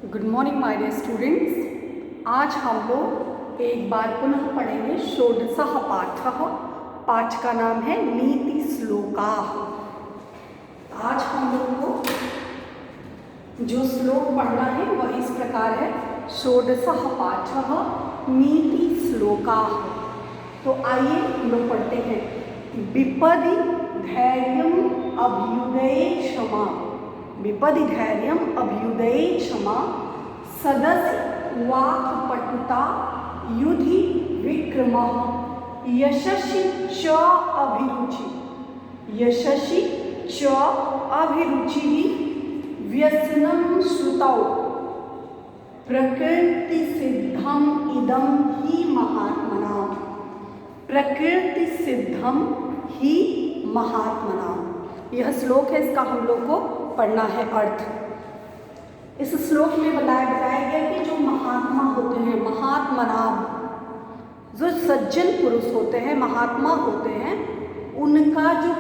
Good morning my dear students. आज हम लोग एक बार पुनः पढ़ेंगे षोडशः पाठः। पाठ का नाम है नीति श्लोकाः। आज हम लोग को जो श्लोक पढ़ना है वह इस प्रकार है, षोडशः पाठः नीति श्लोकाः। तो आइए हम लोग पढ़ते हैं। विपदि धैर्यम अभ्युदये क्षमा, विपदि धैर्यम अभ्युदये क्षमा, सदसि वाक्पटुता युधि विक्रमः, यशसि च अभिरुचि, यशसि च अभिरुचिः, व्यसनं श्रुतौ, प्रकृति सिद्धम इदं हि महात्मनां, प्रकृति सिद्धम ही महात्मनां। यह श्लोक है, इसका हम लोग को पढ़ना है अर्थ। इस श्लोक में बताया गया कि जो महात्मा होते हैं, महात्मनाम, जो सज्जन पुरुष होते हैं, महात्मा होते हैं, उनका जो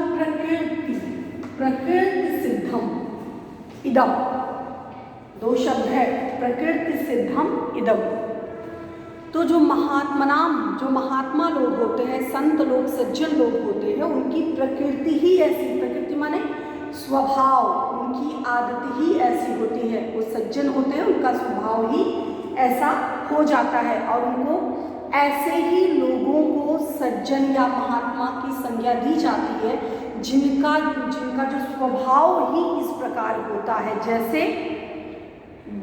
प्रकृति सिद्धम इदम, दो शब्द है, प्रकृति सिद्धम इदम। तो जो महात्मनाम, जो महात्मा लोग होते हैं, संत लोग, सज्जन लोग होते हैं, उनकी प्रकृति ही ऐसी, प्रकृति माने स्वभाव, उनकी आदत ही ऐसी होती है। वो सज्जन होते हैं, उनका स्वभाव ही ऐसा हो जाता है और उनको ऐसे ही लोगों को सज्जन या महात्मा की संज्ञा दी जाती है जिनका जो स्वभाव ही इस प्रकार होता है। जैसे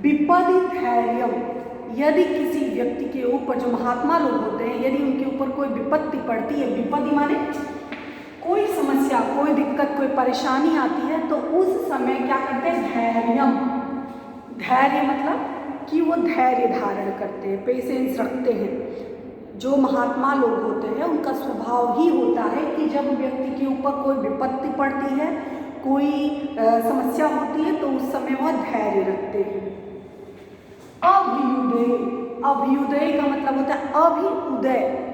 विपदि धैर्यम, यदि किसी व्यक्ति के ऊपर, जो महात्मा लोग होते हैं, यदि उनके ऊपर कोई विपत्ति पड़ती है, विपत्ति माने कोई समस्या, कोई दिक्कत, कोई परेशानी आती है, तो उस समय क्या करते हैं? धैर्यम, धैर्य मतलब कि वो धैर्य धारण करते हैं, पेशेंस रखते हैं। जो महात्मा लोग होते हैं उनका स्वभाव ही होता है कि जब व्यक्ति के ऊपर कोई विपत्ति पड़ती है, कोई समस्या होती है, तो उस समय वह धैर्य रखते हैं। अभ्युदय, अभ्युदय का मतलब होता है अभि-उदय,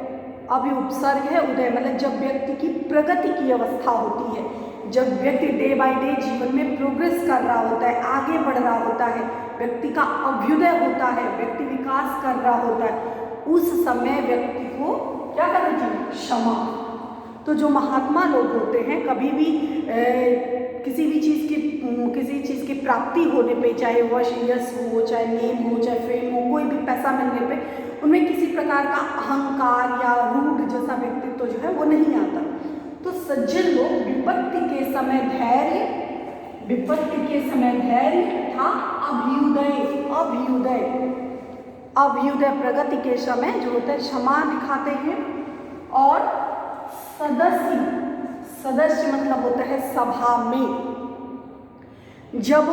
अभी उपसर्ग है, उदय मतलब जब व्यक्ति की प्रगति की अवस्था होती है, जब व्यक्ति डे बाय डे जीवन में प्रोग्रेस कर रहा होता है, आगे बढ़ रहा होता है, व्यक्ति का अभ्युदय होता है, व्यक्ति विकास कर रहा होता है, उस समय व्यक्ति को क्या करना चाहिए? क्षमा। तो जो महात्मा लोग होते हैं, कभी भी किसी चीज़ की प्राप्ति होने पे, चाहे वह यश हो, चाहे नेम हो, चाहे फेम हो, कोई भी पैसा मिलने पे उनमें किसी प्रकार का अहंकार या रूढ़ जैसा व्यक्तित्व जो है वो नहीं आता। तो सज्जन लोग विपत्ति के समय धैर्य, विपत्ति के समय धैर्य तथा अभ्युदय प्रगति के समय जो होता है क्षमा दिखाते हैं। और सदस्य मतलब होता है सभा में, जब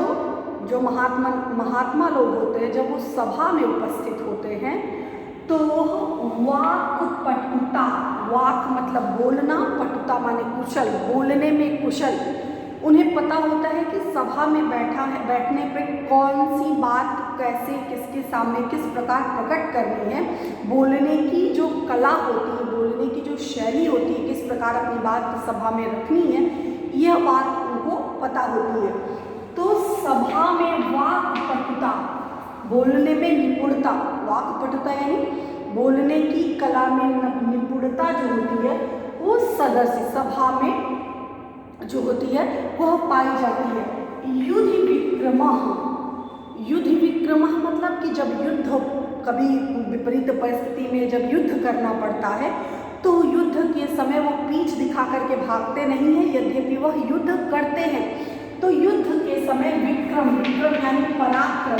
जो महात्मा लोग होते हैं, जब वो सभा में उपस्थित होते हैं, तो वाक्पटुता, वाक मतलब बोलना, पटुता माने कुशल, बोलने में कुशल। उन्हें पता होता है कि सभा में बैठने पे कौन सी बात कैसे, किसके सामने किस प्रकार प्रकट करनी है, बोलने की जो कला होती है, बोलने की जो शैली होती है, किस प्रकार अपनी बात सभा में रखनी है, यह बात उनको पता होती है। तो सभा में वाक्पटुता, बोलने में निपुणता, वाक्पटुता यानी बोलने की कला में निपुणता जो होती है, वो सदस्य सभा में जो होती है वह पाई जाती है। युधि विक्रमः, युधि विक्रमः मतलब कि जब युद्ध, कभी विपरीत परिस्थिति में जब युद्ध करना पड़ता है, तो युद्ध के समय वो पीठ दिखा करके भागते नहीं हैं, यद्यपि वह युद्ध करते हैं। तो युद्ध के समय विक्रम, विक्रम यानी पराक्रम,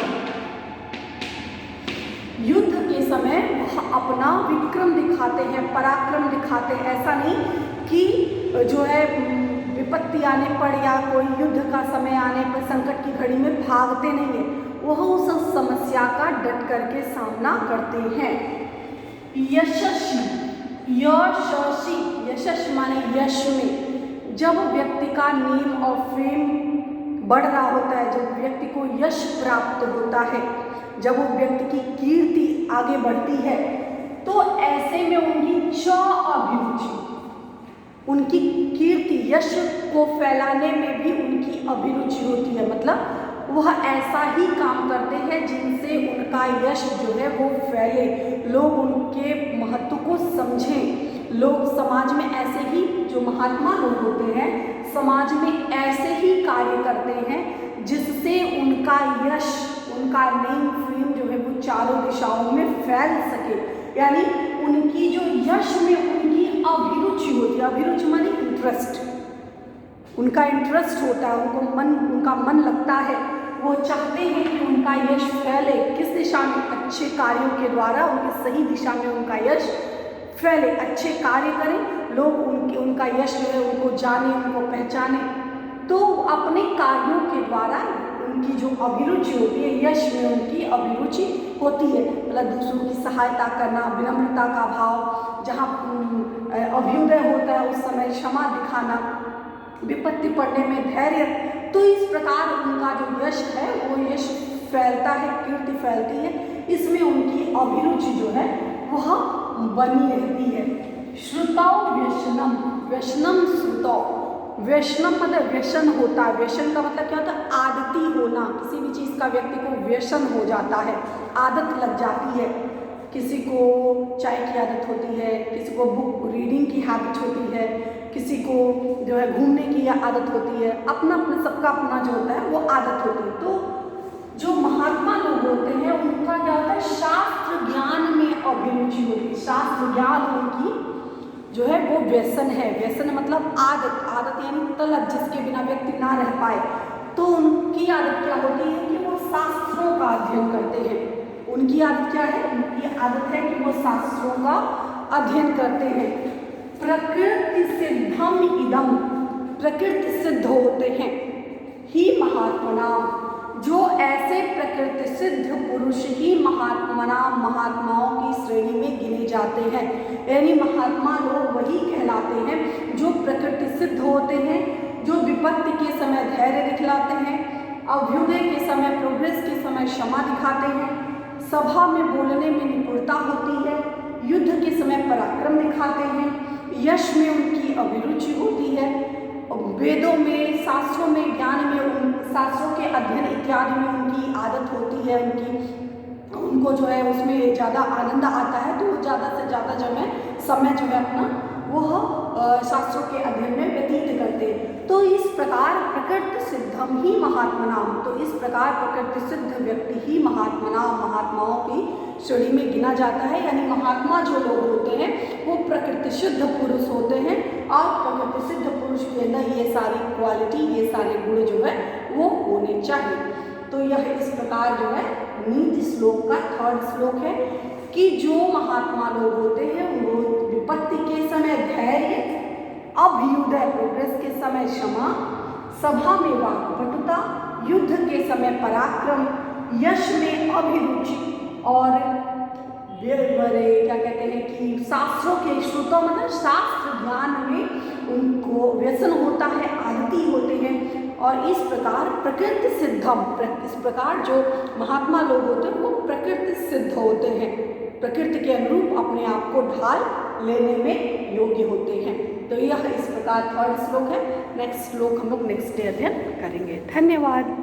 युद्ध के समय अपना विक्रम दिखाते हैं, पराक्रम दिखाते हैं। ऐसा नहीं कि जो है विपत्ति आने पर या कोई युद्ध का समय आने पर, संकट की घड़ी में भागते नहीं है, वह उस समस्या का डट करके सामना करते हैं। यशस्वी, यशस् माने यश में, जब व्यक्ति का नेम और फेम बढ़ रहा होता है, जब व्यक्ति को यश प्राप्त होता है, जब वो व्यक्ति की कीर्ति आगे बढ़ती है, तो ऐसे में उनकी च अभिरुचि, उनकी कीर्ति, यश को फैलाने में भी उनकी अभिरुचि होती है। मतलब वह ऐसा ही काम करते हैं जिनसे उनका यश जो है वो फैले, लोग उनके महत्व को समझें। लोग समाज में ऐसे ही, जो महात्मा लोग होते हैं समाज में ऐसे ही कार्य करते हैं जिससे उनका यश, उनका नेम फेम जो है वो चारों दिशाओं में फैल सके। यानी उनकी जो यश में उनकी अभिरुचि होती है, अभिरुचि माने इंटरेस्ट, उनका इंटरेस्ट होता है, उनका मन लगता है, वो चाहते हैं कि उनका यश फैले। किस दिशा में? अच्छे कार्यों के द्वारा उनकी सही दिशा में उनका यश फैले, अच्छे कार्य करें, लोग उनका यश जो है उनको जाने, उनको पहचाने। तो अपने कार्यों के द्वारा उनकी जो अभिरुचि होती है, यश में उनकी अभिरुचि होती है, मतलब दूसरों की सहायता करना, विनम्रता का भाव, जहाँ अभ्युदय होता है उस समय क्षमा दिखाना, विपत्ति पड़ने में धैर्य। तो इस प्रकार उनका जो यश है वो यश फैलता है, कीर्ति फैलती है, इसमें उनकी अभिरुचि जो है वह बनी रहती है। श्रुतौ व्यसनम, व्यसनम श्रुतौ, व्यसनम मतलब व्यसन होता है। व्यसन का मतलब क्या होता है? आदती होना, किसी भी चीज़ का व्यक्ति को व्यसन हो जाता है, आदत लग जाती है। किसी को चाय की आदत होती है, किसी को बुक रीडिंग की हैबिट होती है, किसी को जो है घूमने की आदत होती है, अपना अपना सबका अपना जो होता है वो आदत होती है। तो जो महात्मा लोग होते हैं उनका क्या होता है? शास्त्र ज्ञान में अभिरुचि होती है, शास्त्र ज्ञान उनकी जो है वो व्यसन है। व्यसन मतलब आदत, आदत यानी तलब, जिसके बिना व्यक्ति ना रह पाए। तो उनकी आदत क्या होती है कि वो शास्त्रों का अध्ययन करते हैं। उनकी आदत क्या है? उनकी आदत है कि वो शास्त्रों का अध्ययन करते हैं। प्रकृति सिद्धम इदम, प्रकृति सिद्ध होते हैं ही महात्मनाम, जो ऐसे प्रकृति सिद्ध पुरुष ही महात्माओं की श्रेणी में गिने जाते हैं। यानी महात्मा लोग वही कहलाते हैं जो प्रकृति सिद्ध होते हैं, जो विपत्ति के समय धैर्य दिखलाते हैं, अभ्युदय के समय, प्रोग्रेस के समय क्षमा दिखाते हैं, सभा में बोलने में निपुणता होती है, युद्ध के समय पराक्रम दिखाते हैं, यश में उनकी अभिरुचि होती है, वेदों में, शास्त्रों में, ज्ञान में, शास्त्रों के अध्ययन इत्यादि में उनकी आदत होती है, उनको जो है उसमें ज़्यादा आनंद आता है। तो वो ज़्यादा से ज़्यादा जो है समय जो है अपना वह शास्त्रों के अध्ययन में व्यतीत करते हैं। तो इस प्रकार प्रकृति सिद्धम ही महात्मनाम, तो इस प्रकार प्रकृति सिद्ध व्यक्ति ही महात्माओं की श्रेणी में गिना जाता है। यानी महात्मा जो लोग होते हैं वो प्रकृति सिद्ध पुरुष होते हैं, और प्रकृति सिद्ध पुरुष के अंदर ये सारी क्वालिटी, ये सारे गुण जो है वो होने चाहिए। तो यह इस प्रकार जो है नीति श्लोक का 3rd श्लोक है कि जो महात्मा लोग होते हैं वो विपत्ति के समय धैर्य, अभ्युदय प्रोग्रेस के समय क्षमा, सभा में वाक्पटुता, युद्ध के समय पराक्रम, यश में अभिरुचि, और क्या कहते हैं कि शास्त्रों के श्रुतों मतलब शास्त्र ज्ञान में उनको व्यसन होता है, आदती होते हैं। और इस प्रकार प्रकृति सिद्धम, इस प्रकार जो महात्मा लोग होते हैं वो प्रकृति सिद्ध होते हैं, प्रकृति के अनुरूप अपने आप को ढाल लेने में योग्य होते हैं। तो यह इस प्रकार 3rd श्लोक है। नेक्स्ट श्लोक हम लोग नेक्स्ट डे अध्ययन करेंगे। धन्यवाद।